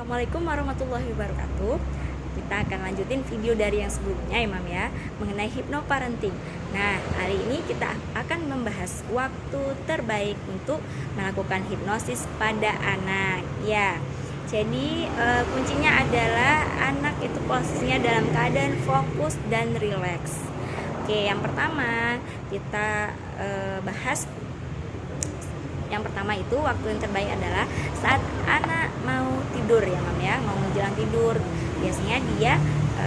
Assalamualaikum warahmatullahi wabarakatuh. Kita akan lanjutin video dari yang sebelumnya Imam ya, mengenai hypnoparenting. Nah, hari ini kita akan membahas waktu terbaik untuk melakukan hipnosis pada anak. Ya, jadi kuncinya adalah anak itu posisinya dalam keadaan fokus dan rileks. Oke, yang pertama kita bahas. Yang pertama itu waktu yang terbaik adalah saat anak mau tidur ya Mam ya, mau menjelang tidur. Biasanya dia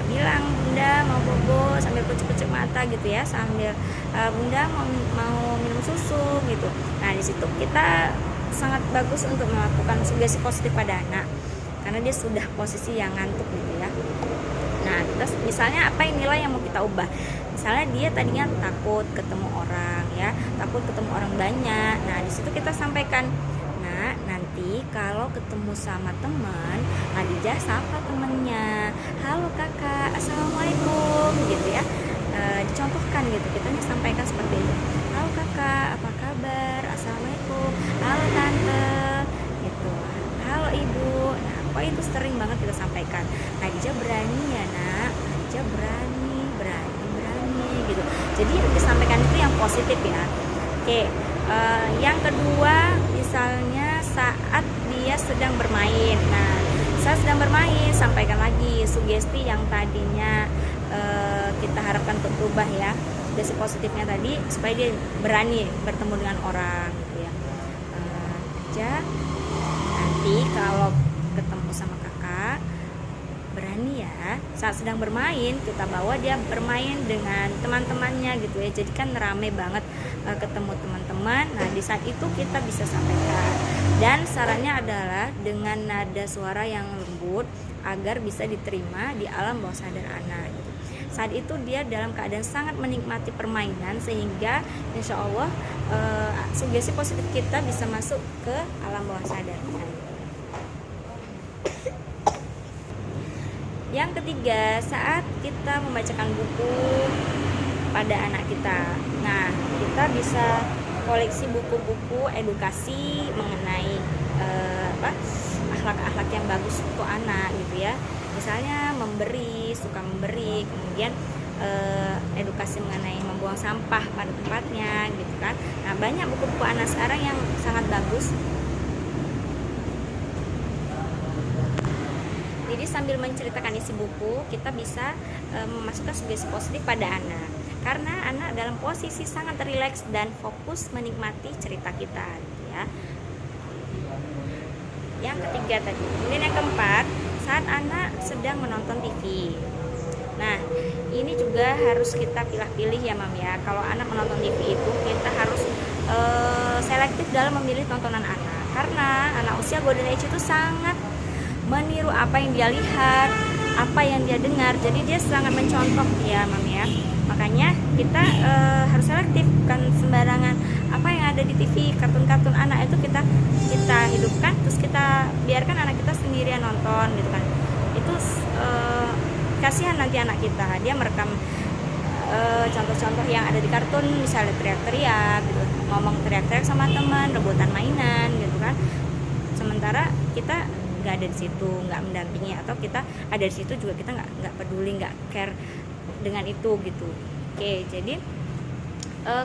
bilang, "Bunda mau bobo," sambil kucek-kucek mata gitu ya, sambil "Bunda mau minum susu" gitu. Nah, di situ kita sangat bagus untuk melakukan sugesti positif pada anak karena dia sudah posisi yang ngantuk gitu ya. Nah, terus misalnya apa nilai yang mau kita ubah? Misalnya dia tadinya takut ketemu orang ya, takut ketemu orang banyak. Nah, di situ kita sampaikan, "Nah, nanti kalau ketemu sama teman, Khadijah sapa temennya. Halo kakak, assalamualaikum," gitu ya. Dicontohkan gitu, kita sampaikan seperti itu. "Halo kakak, apa kabar? Assalamualaikum. Halo tante," gitu. "Halo ibu." Nah, kok itu sering banget kita sampaikan. Khadijah berani ya nak, Khadijah berani gitu. Jadi disampaikan itu yang positif ya. Oke, yang kedua misalnya saat dia sedang bermain. Nah, saat sedang bermain sampaikan lagi sugesti yang tadinya kita harapkan untuk berubah ya. Sugesti positifnya tadi supaya dia berani bertemu dengan orang gitu ya. Nanti kalau ketemu sama kakak berani ya, saat sedang bermain kita bawa dia bermain dengan teman-temannya gitu ya, jadi kan rame banget ketemu teman-teman. Nah, di saat itu kita bisa sampaikan, dan sarannya adalah dengan nada suara yang lembut agar bisa diterima di alam bawah sadar anak gitu. Saat itu dia dalam keadaan sangat menikmati permainan sehingga insya Allah sugesti positif kita bisa masuk ke alam bawah sadar. Yang ketiga, saat kita membacakan buku pada anak kita. Nah, kita bisa koleksi buku-buku edukasi mengenai akhlak-akhlak yang bagus untuk anak gitu ya. Misalnya suka memberi, kemudian edukasi mengenai membuang sampah pada tempatnya gitu kan. Nah, banyak buku-buku anak sekarang yang sangat bagus. Jadi sambil menceritakan isi buku, kita bisa memasukkan sugesti positif pada anak. Karena anak dalam posisi sangat rileks dan fokus menikmati cerita kita, gitu ya. Yang ketiga tadi. Kemudian yang keempat, saat anak sedang menonton TV. Nah, ini juga harus kita pilih-pilih ya Mam ya. Kalau anak menonton TV itu kita harus selektif dalam memilih tontonan anak. Karena anak usia golden age itu sangat meniru apa yang dia lihat, apa yang dia dengar. Jadi dia sangat mencontoh ya Mam ya. Makanya kita harus selektif, bukan sembarangan apa yang ada di TV, kartun-kartun anak itu kita hidupkan, terus kita biarkan anak kita sendirian nonton gitu kan. Itu kasihan nanti anak kita, dia merekam contoh-contoh yang ada di kartun, misalnya teriak-teriak gitu, ngomong teriak-teriak sama teman, rebutan mainan gitu kan. Sementara kita nggak ada di situ, nggak mendampingi, atau kita ada di situ juga kita nggak peduli, nggak care dengan itu gitu. Oke, jadi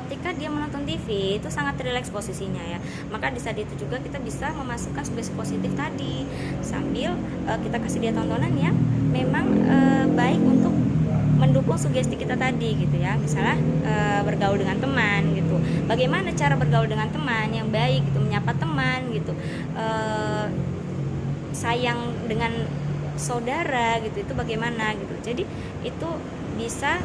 ketika dia menonton TV itu sangat rileks posisinya ya, maka di saat itu juga kita bisa memasukkan sugesti positif tadi sambil kita kasih dia tontonan yang memang baik untuk mendukung sugesti kita tadi gitu ya. Misalnya bergaul dengan teman gitu, bagaimana cara bergaul dengan teman yang baik gitu, menyapa teman gitu, sayang dengan saudara gitu, itu bagaimana gitu. Jadi itu bisa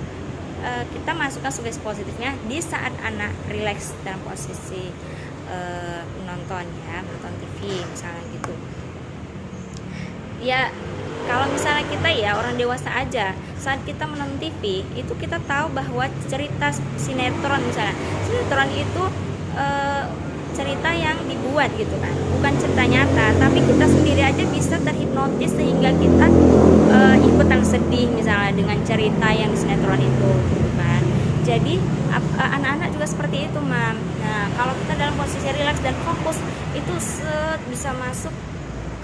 kita masukkan sugesti positifnya di saat anak rileks dalam posisi menonton TV misalnya gitu ya. Kalau misalnya kita ya orang dewasa aja, saat kita menonton TV itu kita tahu bahwa cerita sinetron, misalnya sinetron itu cerita yang dibuat gitu kan, bukan cerita nyata, tapi kita sendiri aja bisa terhipnotis sehingga kita ikutan sedih misalnya dengan cerita yang di sinetron itu gitu kan. Jadi anak-anak juga seperti itu Mam. Nah, kalau kita dalam posisi rileks dan fokus itu bisa masuk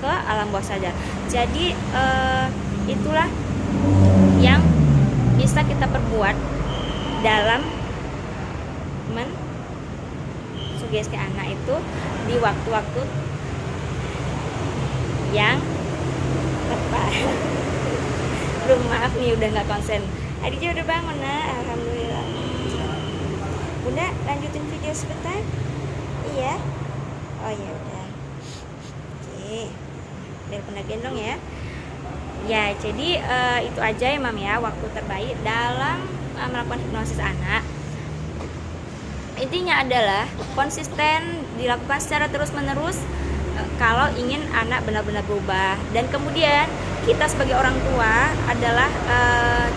ke alam bawah sadar. Jadi itulah yang bisa kita perbuat dalam mensugesti anak itu di waktu-waktu yang tepat. Maaf nih udah nggak konsen. Aditya udah bangun nah, alhamdulillah. Bunda lanjutin video sebentar. Iya. Oh ya udah. Oke. Biar Bunda gendong ya. Ya jadi itu aja ya Mam ya, waktu terbaik dalam melakukan hipnosis anak. Intinya adalah konsisten dilakukan secara terus-menerus kalau ingin anak benar-benar berubah. Dan kemudian kita sebagai orang tua adalah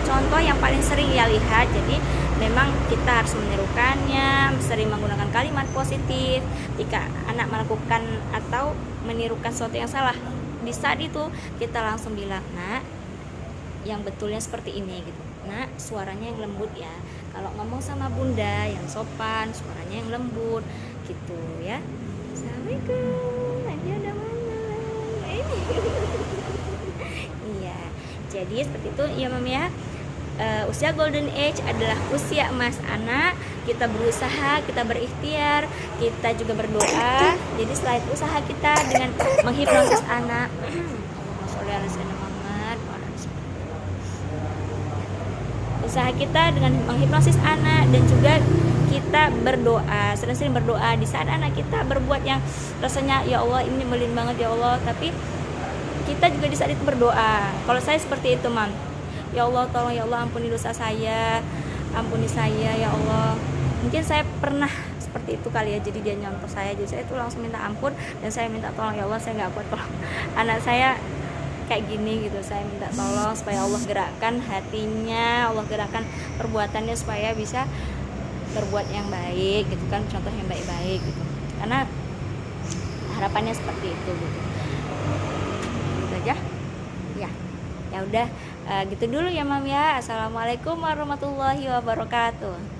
contoh yang paling sering ia lihat. Jadi memang kita harus menirukannya, sering menggunakan kalimat positif. Jika anak melakukan atau menirukan sesuatu yang salah, di saat itu kita langsung bilang, nak, yang betulnya seperti ini gitu. Nak, suaranya yang lembut ya. Kalau ngomong sama bunda yang sopan, suaranya yang lembut gitu ya. Assalamualaikum, Nadia udah mana? Iya, jadi seperti itu ya Mam ya. Usia golden age adalah usia emas anak. Kita berusaha, kita berikhtiar, kita juga berdoa. Jadi selain usaha kita dengan menghipnosis anak, usaha kita dengan menghipnosis anak dan juga kita berdoa, sering-sering berdoa di saat anak kita berbuat yang rasanya ya Allah ini nyebelin banget ya Allah, tapi kita juga di saat itu berdoa. Kalau saya seperti itu Mam, ya Allah tolong ya Allah ampuni dosa saya, ampuni saya ya Allah. Mungkin saya pernah seperti itu kali ya, jadi dia nyontoh saya, jadi saya itu langsung minta ampun dan saya minta tolong ya Allah, saya nggak kuat kalau anak saya kayak gini gitu. Saya minta tolong supaya Allah gerakkan hatinya, Allah gerakkan perbuatannya supaya bisa berbuat yang baik gitu kan, contoh yang baik-baik gitu, karena harapannya seperti itu gitu. Gitu aja ya. Ya udah gitu dulu ya Mam ya. Assalamualaikum warahmatullahi wabarakatuh.